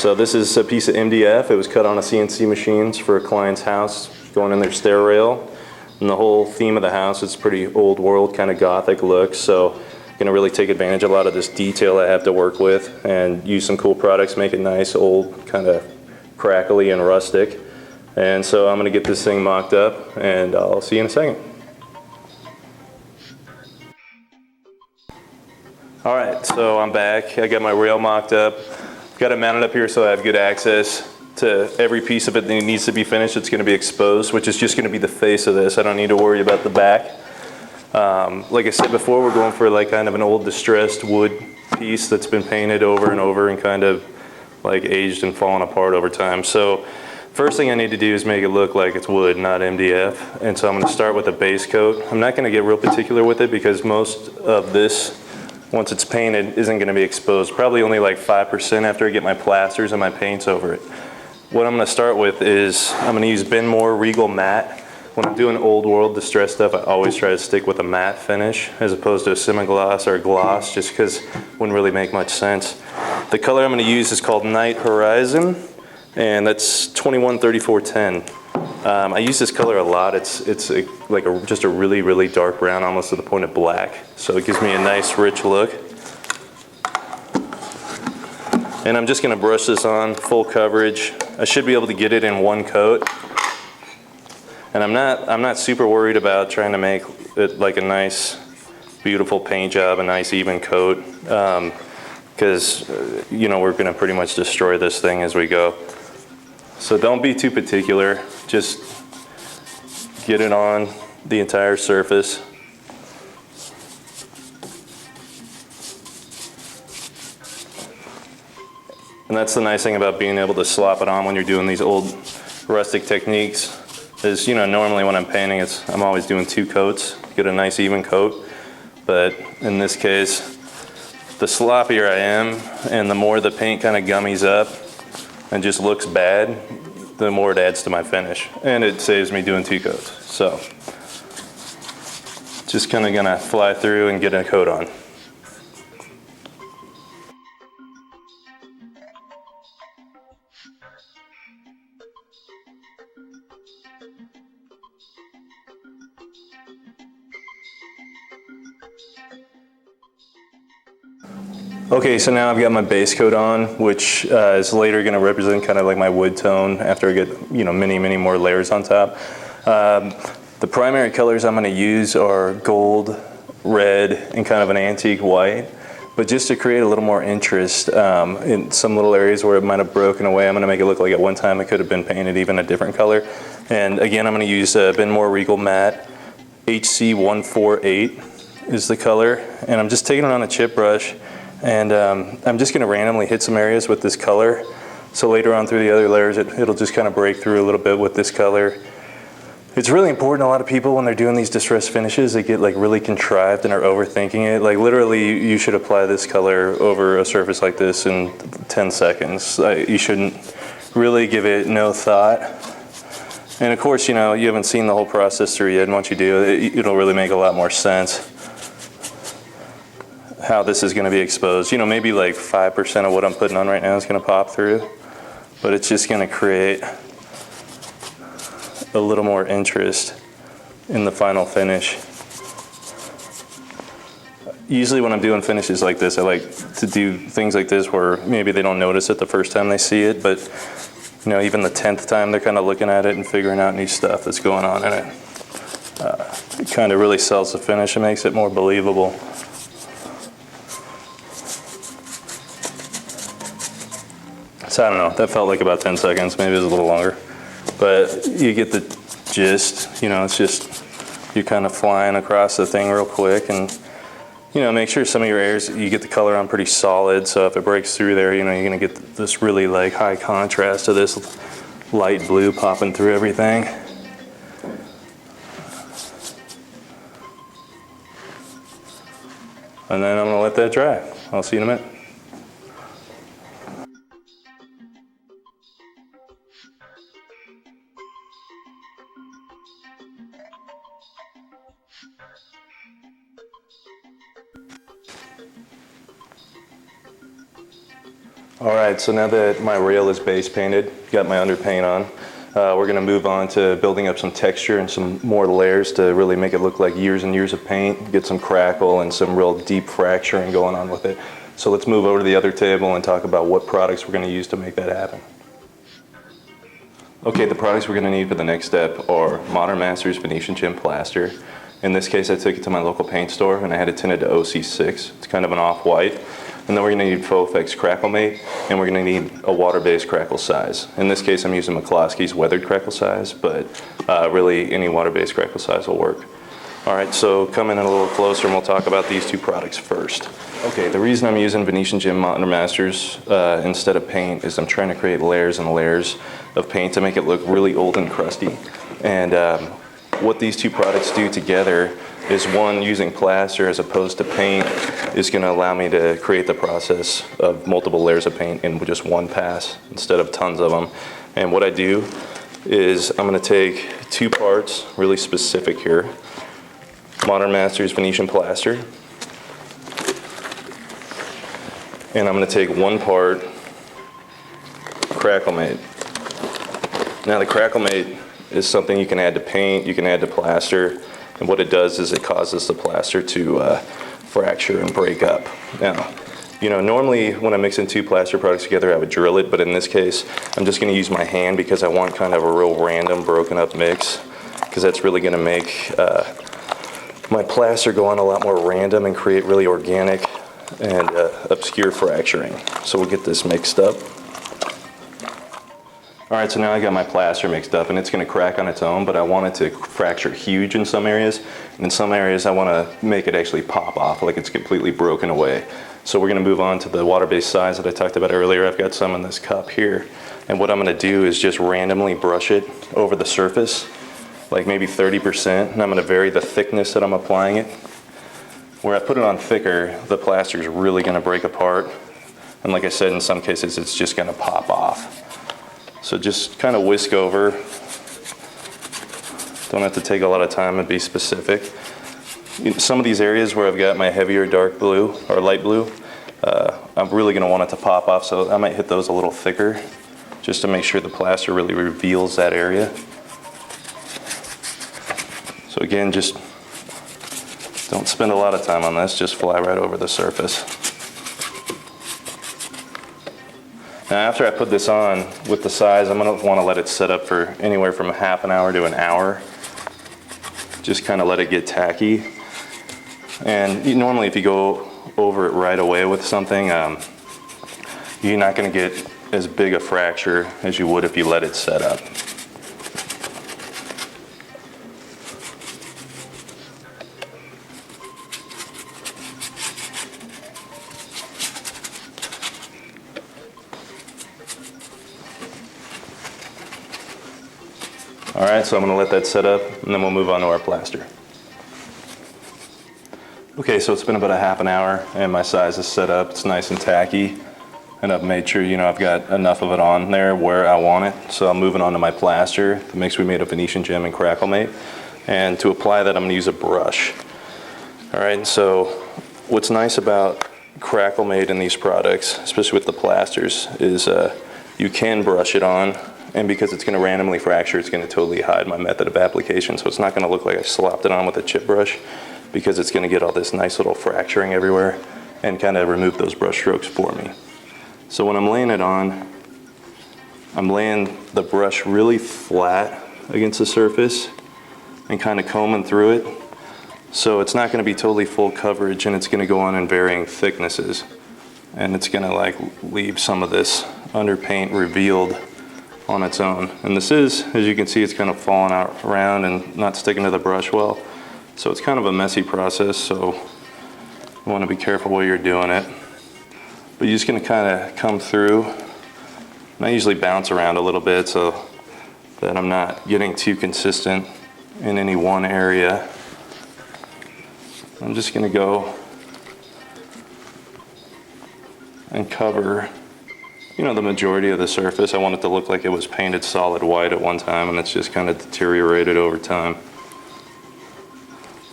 So this is a piece of MDF. It was cut on a CNC machines for a client's house, going in their stair rail. And the whole theme of the house is pretty old world, kind of gothic look. So I'm gonna really take advantage of a lot of this detail I have to work with and use some cool products, make it nice, old, kind of crackly and rustic. And so I'm gonna get this thing mocked up and I'll see you in a second. All right, so I'm back. I got my rail mocked up. Got it mounted up here so I have good access to every piece of it that needs to be finished. It's gonna be exposed, which is just gonna be the face of this. I don't need to worry about the back. Like I said before, we're going for like kind of an old distressed wood piece that's been painted over and over and kind of like aged and fallen apart over time. So first thing I need to do is make it look like it's wood, not MDF. And so I'm gonna start with a base coat. I'm not gonna get real particular with it because most of this, once it's painted, isn't gonna be exposed. Probably only like 5% after I get my plasters and my paints over it. What I'm gonna start with is, I'm gonna use Benmore Regal Matte. When I'm doing old world distressed stuff, I always try to stick with a matte finish as opposed to a semi-gloss or a gloss, just because it wouldn't really make much sense. The color I'm gonna use is called Night Horizon, and that's 213410. I use this color a lot. It's just a really, really dark brown, almost to the point of black. So it gives me a nice, rich look. And I'm just gonna brush this on full coverage. I should be able to get it in one coat. And I'm not super worried about trying to make it like a nice, beautiful paint job, a nice even coat, because you know, we're gonna pretty much destroy this thing as we go. So don't be too particular, just get it on the entire surface. And that's the nice thing about being able to slop it on when you're doing these old rustic techniques is, you know, normally when I'm painting, I'm always doing 2 coats, get a nice even coat. But in this case, the sloppier I am and the more the paint kind of gummies up and just looks bad, the more it adds to my finish. And it saves me doing 2 coats. So just kind of gonna fly through and get a coat on. Okay, so now I've got my base coat on, which is later going to represent kind of like my wood tone after I get, you know, many, many more layers on top. The primary colors I'm going to use are gold, red, and kind of an antique white. But just to create a little more interest in some little areas where it might have broken away, I'm going to make it look like at one time it could have been painted even a different color. And again, I'm going to use Benmore Regal Matte. HC148 is the color. And I'm just taking it on a chip brush. And I'm just gonna randomly hit some areas with this color. So later on through the other layers, it'll just kind of break through a little bit with this color. It's really important, a lot of people when they're doing these distressed finishes, they get like really contrived and are overthinking it. Like literally, you should apply this color over a surface like this in 10 seconds. You shouldn't really give it no thought. And of course, you know, you haven't seen the whole process through yet, and once you do, it'll really make a lot more sense how this is going to be exposed. You know, maybe like 5% of what I'm putting on right now is going to pop through, but it's just going to create a little more interest in the final finish. Usually when I'm doing finishes like this, I like to do things like this where maybe they don't notice it the first time they see it, but you know, even the 10th time they're kind of looking at it and figuring out new stuff that's going on in it. It kind of really sells the finish and makes it more believable. So I don't know, that felt like about 10 seconds, maybe it was a little longer. But you get the gist, you know, it's just, you're kind of flying across the thing real quick, and you know, make sure some of your areas, you get the color on pretty solid, so if it breaks through there, you know, you're gonna get this really like high contrast to this light blue popping through everything. And then I'm gonna let that dry. I'll see you in a minute. All right, so now that my rail is base painted, got my underpaint on, we're gonna move on to building up some texture and some more layers to really make it look like years and years of paint, get some crackle and some real deep fracturing going on with it. So let's move over to the other table and talk about what products we're gonna use to make that happen. Okay, the products we're gonna need for the next step are Modern Masters Venetian Gem Plaster. In this case, I took it to my local paint store and I had it tinted to OC6. It's kind of an off-white. And then we're gonna need Faux Crackle Mate, and we're gonna need a water-based crackle size. In this case, I'm using McCloskey's weathered crackle size, but really any water-based crackle size will work. All right, so come in a little closer and we'll talk about these two products first. Okay, the reason I'm using Venetian Gem Modern Masters instead of paint is I'm trying to create layers and layers of paint to make it look really old and crusty. And what these two products do together is, one, using plaster as opposed to paint is going to allow me to create the process of multiple layers of paint in just one pass instead of tons of them. And what I do is I'm going to take 2 parts, really specific here, Modern Masters Venetian Plaster, and I'm going to take 1 part Crackle Mate. Now the Crackle Mate is something you can add to paint, you can add to plaster, and what it does is it causes the plaster to fracture and break up. Now, you know, normally when I'm mixing 2 plaster products together, I would drill it, but in this case, I'm just gonna use my hand because I want kind of a real random, broken up mix, because that's really gonna make my plaster go on a lot more random and create really organic and obscure fracturing. So we'll get this mixed up. All right, so now I got my plaster mixed up and it's gonna crack on its own, but I want it to fracture huge in some areas. And in some areas, I wanna make it actually pop off like it's completely broken away. So we're gonna move on to the water-based size that I talked about earlier. I've got some in this cup here. And what I'm gonna do is just randomly brush it over the surface, like maybe 30%. And I'm gonna vary the thickness that I'm applying it. Where I put it on thicker, the plaster is really gonna break apart. And like I said, in some cases, it's just gonna pop off. So just kind of whisk over. Don't have to take a lot of time and be specific. Some of these areas where I've got my heavier dark blue or light blue, I'm really going to want it to pop off, so I might hit those a little thicker just to make sure the plaster really reveals that area. So again, just don't spend a lot of time on this, just fly right over the surface. Now after I put this on with the size, I'm going to want to let it set up for anywhere from half an hour to an hour. Just kind of let it get tacky. And normally if you go over it right away with something, you're not going to get as big a fracture as you would if you let it set up. All right, so I'm gonna let that set up and then we'll move on to our plaster. Okay, so it's been about a half an hour and my size is set up. It's nice and tacky. And I've made sure, I've got enough of it on there where I want it. So I'm moving on to my plaster, the mix we made of Venetian Gem and Crackle Mate. And to apply that, I'm gonna use a brush. All right, so what's nice about Crackle Mate in these products, especially with the plasters, is you can brush it on. And because it's going to randomly fracture, it's going to totally hide my method of application. So it's not going to look like I slopped it on with a chip brush, because it's going to get all this nice little fracturing everywhere and kind of remove those brush strokes for me. So when I'm laying it on, I'm laying the brush really flat against the surface and kind of combing through it. So it's not going to be totally full coverage, and it's going to go on in varying thicknesses. And it's going to like leave some of this underpaint revealed on its own. And this is, as you can see, it's kind of falling out around and not sticking to the brush well. So it's kind of a messy process, so you want to be careful while you're doing it. But you're just going to kind of come through. And I usually bounce around a little bit so that I'm not getting too consistent in any one area. I'm just going to go and cover the majority of the surface. I want it to look like it was painted solid white at one time, and it's just kind of deteriorated over time.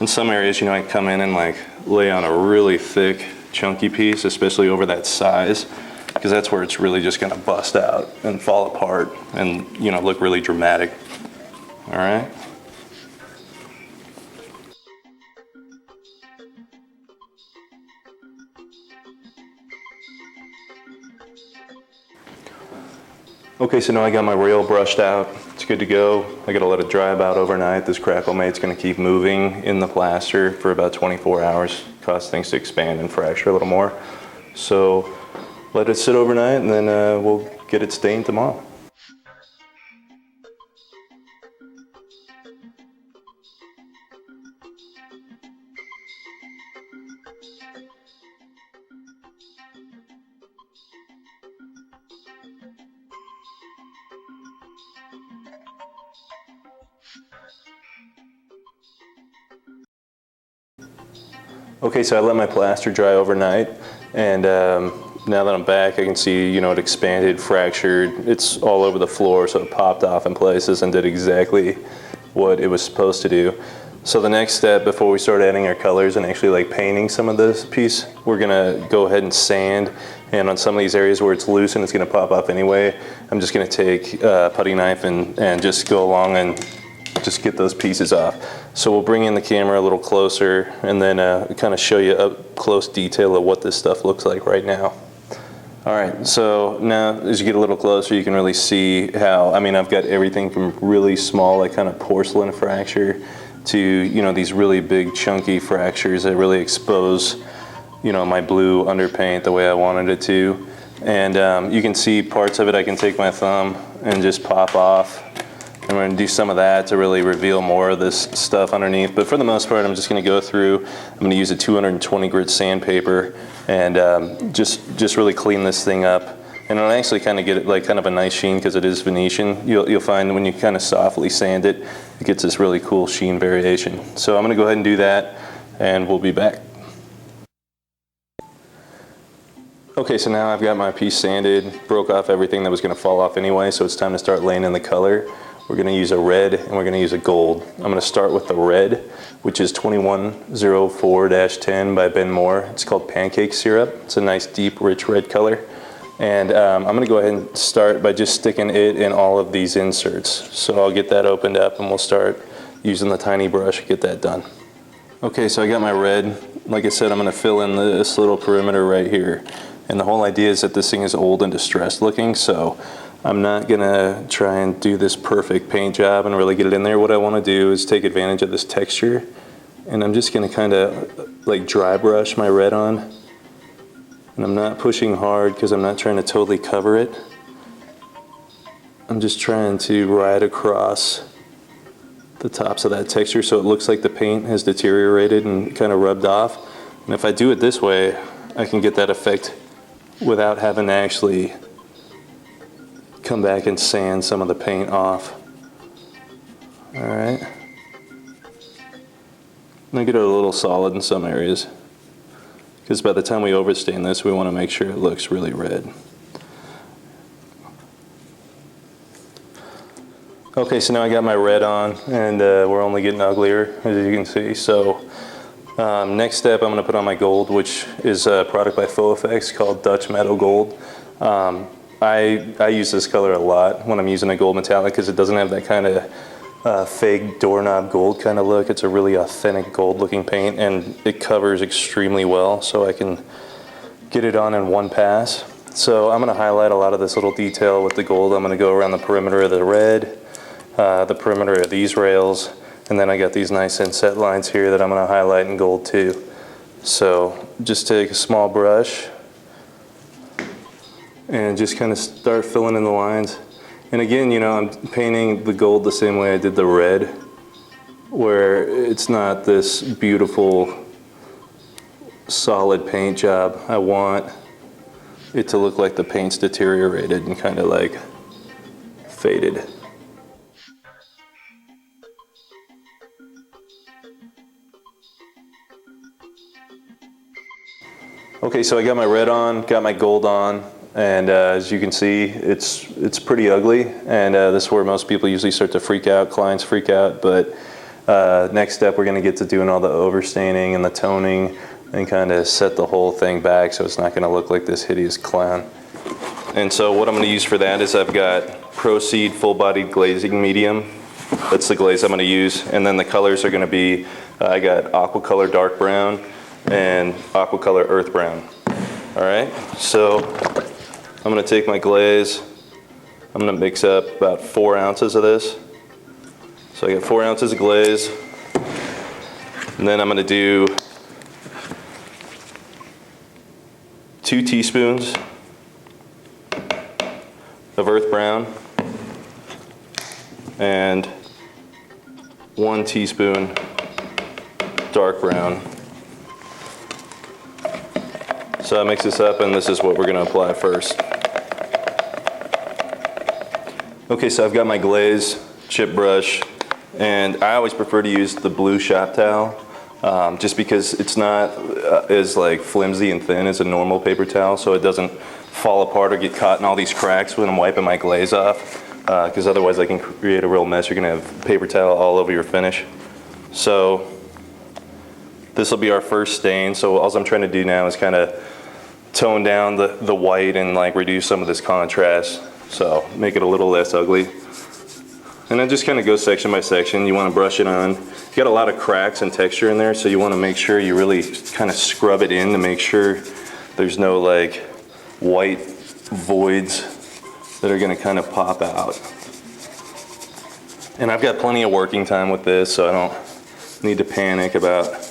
In some areas, I can come in and like lay on a really thick, chunky piece, especially over that size, because because that's where it's really just gonna bust out and fall apart and, you know, look really dramatic. All right. Okay, so now I got my rail brushed out. It's good to go. I gotta let it dry about overnight. This crackle mate's gonna keep moving in the plaster for about 24 hours, cause things to expand and fracture a little more. So let it sit overnight and then we'll get it stained tomorrow. Okay, so I let my plaster dry overnight, and now that I'm back, I can see, you know, it expanded, fractured. It's all over the floor, so it popped off in places and did exactly what it was supposed to do. So the next step before we start adding our colors and actually like painting some of this piece, we're gonna go ahead and sand. And on some of these areas where it's loose and it's gonna pop off anyway, I'm just gonna take a putty knife and just go along and just get those pieces off. So we'll bring in the camera a little closer and then kind of show you up close detail of what this stuff looks like right now. All right, so now as you get a little closer, you can really see how, I mean, I've got everything from really small, like kind of porcelain fracture to, you know, these really big chunky fractures that really expose, you know, my blue underpaint the way I wanted it to. And you can see parts of it I can take my thumb and just pop off. And we're gonna do some of that to really reveal more of this stuff underneath. But for the most part, I'm just gonna go through, I'm gonna use a 220 grit sandpaper and just really clean this thing up. And it'll actually kind of get it like kind of a nice sheen because it is Venetian. You'll find when you kind of softly sand it, it gets this really cool sheen variation. So I'm gonna go ahead and do that and we'll be back. Okay, so now I've got my piece sanded, broke off everything that was gonna fall off anyway, so it's time to start laying in the color. We're gonna use a red and we're gonna use a gold. I'm gonna start with the red, which is 2104-10 by Ben Moore. It's called Pancake Syrup. It's a nice, deep, rich red color. And I'm gonna go ahead and start by just sticking it in all of these inserts. So I'll get that opened up and we'll start using the tiny brush to get that done. Okay, so I got my red. Like I said, I'm gonna fill in this little perimeter right here. And the whole idea is that this thing is old and distressed looking, so I'm not gonna try and do this perfect paint job and really get it in there. What I wanna do is take advantage of this texture, and I'm just gonna kinda like dry brush my red on. And I'm not pushing hard because I'm not trying to totally cover it. I'm just trying to ride across the tops of that texture so it looks like the paint has deteriorated and kind of rubbed off. And if I do it this way, I can get that effect without having to actually come back and sand some of the paint off. All right. I'm gonna get it a little solid in some areas because by the time we overstain this, we want to make sure it looks really red. Okay, so now I got my red on and we're only getting uglier, as you can see. So next step, I'm gonna put on my gold, which is a product by Faux called Dutch Metal Gold. I use this color a lot when I'm using a gold metallic because it doesn't have that kind of fake doorknob gold kind of look. It's a really authentic gold looking paint and it covers extremely well, so I can get it on in one pass. So I'm going to highlight a lot of this little detail with the gold. I'm going to go around the perimeter of the red, the perimeter of these rails, and then I got these nice inset lines here that I'm going to highlight in gold too. So just take a small brush and just kind of start filling in the lines. And again, you know, I'm painting the gold the same way I did the red, where it's not this beautiful solid paint job. I want it to look like the paint's deteriorated and kind of like faded. Okay, so I got my red on, got my gold on, and as you can see, it's pretty ugly, and this is where most people usually start to freak out, clients freak out, but next step we're gonna get to doing all the overstaining and the toning and kind of set the whole thing back so it's not gonna look like this hideous clown. And so what I'm going to use for that is I've got Proceed Full Bodied Glazing Medium. That's the glaze I'm going to use. And then the colors are going to be, I got Aqua Color Dark Brown and Aqua Color Earth Brown. All right, so I'm going to take my glaze. I'm going to mix up about 4 ounces of this. So I got 4 ounces of glaze. And then I'm going to do 2 teaspoons of earth brown and 1 teaspoon dark brown. So I mix this up, and this is what we're going to apply first. Okay, so I've got my glaze, chip brush, and I always prefer to use the blue shop towel, just because it's not as like flimsy and thin as a normal paper towel, so it doesn't fall apart or get caught in all these cracks when I'm wiping my glaze off, because otherwise I can create a real mess. You're going to have paper towel all over your finish. So this will be our first stain, so all I'm trying to do now is kind of tone down the white and like reduce some of this contrast, so make it a little less ugly. And then just kind of go section by section. You want to brush it on. You got a lot of cracks and texture in there, so you want to make sure you really kind of scrub it in to make sure there's no like white voids that are going to kind of pop out. And I've got plenty of working time with this, so I don't need to panic about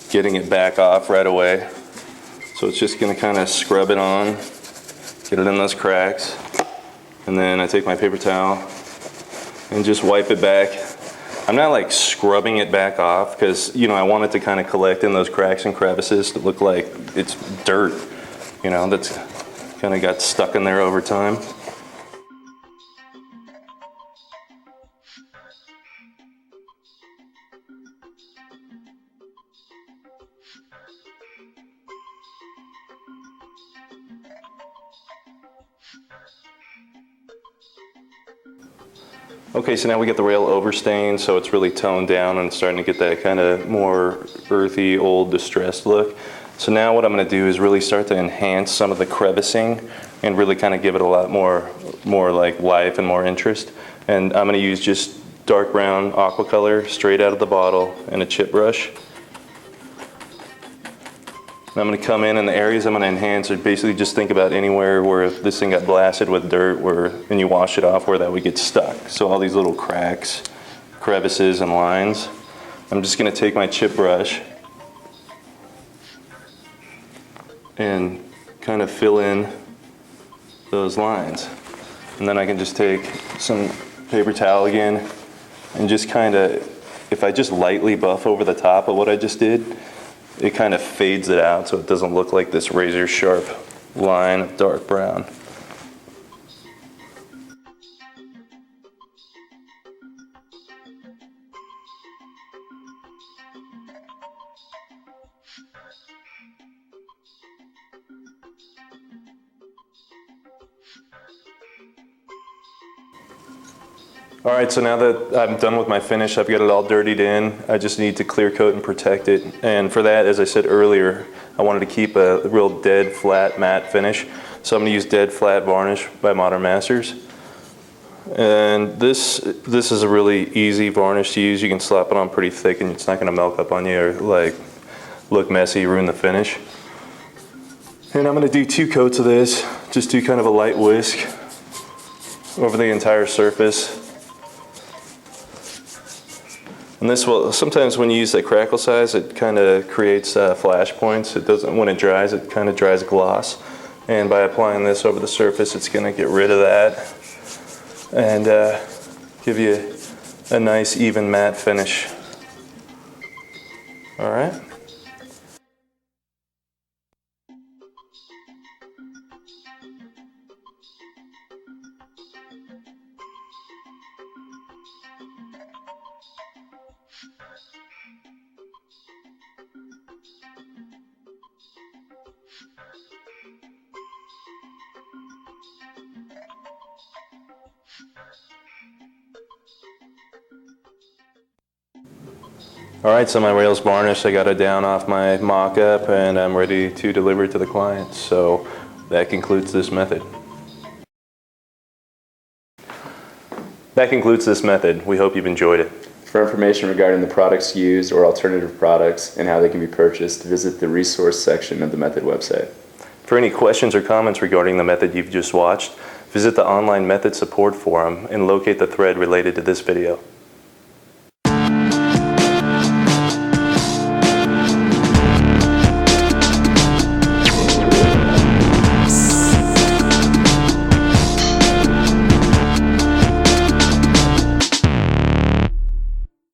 getting it back off right away. So it's just going to kind of scrub it on, get it in those cracks, and then I take my paper towel and just wipe it back. I'm not like scrubbing it back off because, you know, I want it to kind of collect in those cracks and crevices to look like it's dirt, you know, that's kind of got stuck in there over time. Okay, so now we get the rail overstained, so it's really toned down and starting to get that kind of more earthy, old, distressed look. So now what I'm going to do is really start to enhance some of the crevicing and really kind of give it a lot more like life and more interest. And I'm going to use just dark brown aqua color straight out of the bottle and a chip brush. And I'm going to come in the areas I'm going to enhance are basically just think about anywhere where this thing got blasted with dirt and you wash it off where that would get stuck. So all these little cracks, crevices, and lines. I'm just going to take my chip brush and kind of fill in those lines. And then I can just take some paper towel again and just kind of, if I just lightly buff over the top of what I just did, it kind of fades it out so it doesn't look like this razor sharp line of dark brown. All right, so now that I'm done with my finish, I've got it all dirtied in. I just need to clear coat and protect it. And for that, as I said earlier, I wanted to keep a real dead, flat, matte finish. So I'm gonna use Dead Flat Varnish by Modern Masters. And this is a really easy varnish to use. You can slap it on pretty thick and it's not gonna melt up on you or like look messy, ruin the finish. And I'm gonna do 2 coats of this. Just do kind of a light whisk over the entire surface. And this will, sometimes when you use that crackle size, it kind of creates flash points. It doesn't, when it dries, it kind of dries gloss. And by applying this over the surface, it's going to get rid of that and give you a nice even matte finish. All right. All right, so my rail's varnished. I got it down off my mock-up and I'm ready to deliver it to the client. So that concludes this method. That concludes this method. We hope you've enjoyed it. For information regarding the products used or alternative products and how they can be purchased, visit the resource section of the method website. For any questions or comments regarding the method you've just watched, visit the online method support forum and locate the thread related to this video.